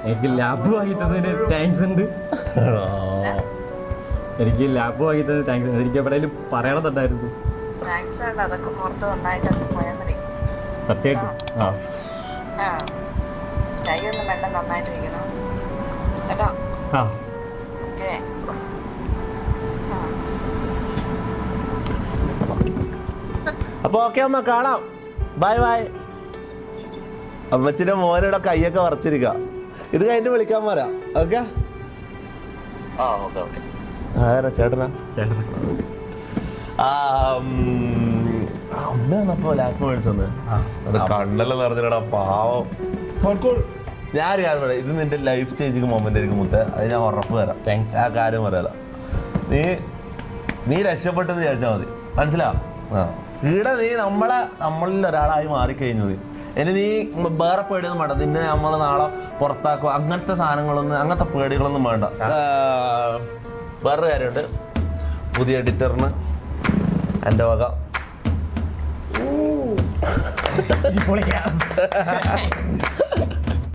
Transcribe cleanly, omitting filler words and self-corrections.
എനിക്ക് ലാബ് വാങ്ങി തന്നതിന് താങ്ക്സ് ഉണ്ട്. എനിക്ക് ലാബ് വാങ്ങി തന്നതിന് താങ്ക്സ് ഉണ്ട്. എനിക്ക് എവിടെയെങ്കിലും പറയണമെന്നുണ്ടായിരുന്നു. സത്യമായിട്ടും അപ്പൊ ഓക്കെ അമ്മ, കാണാം. Bye bye. അമ്മച്ചിന്റെ മോനയുടെ കൈയൊക്കെ വറച്ചിരിക്ക. ഇത് കഴിഞ്ഞിട്ട് വിളിക്കാൻ പോരാ. ഓക്കെ ചേട്ടനാ അമ്മ വന്നപ്പോ ലാപ്പ് മേടിച്ചോന്ന് അത് കണ്ണല്ല നിറഞ്ഞിടാ പാവം. ഞാൻ കാര്യം പറയാം, ഇത് നിന്റെ ലൈഫ് ചേഞ്ചിങ് മൊമെന്റ് ആയിരിക്കും മുത്തേ. അത് ഞാൻ ഉറപ്പ് തരാം. ആ കാര്യം പറയാലോ. നീ രക്ഷപ്പെട്ടെന്ന് വിചാരിച്ചാൽ മതി. മനസ്സിലാ? ഈടെ നീ നമ്മളിൽ ഒരാളായി മാറിക്കഴിഞ്ഞത്. ഇനി നീ വേറെ പേടിയൊന്നും വേണ്ട. നിന്നെ നമ്മൾ നാളെ പുറത്താക്കുക അങ്ങനത്തെ സാധനങ്ങളൊന്നും, അങ്ങനത്തെ പേടികളൊന്നും വേണ്ട. വേറൊരു കാര്യമുണ്ട്, പുതിയ എഡിറ്ററിന് എൻ്റെ വക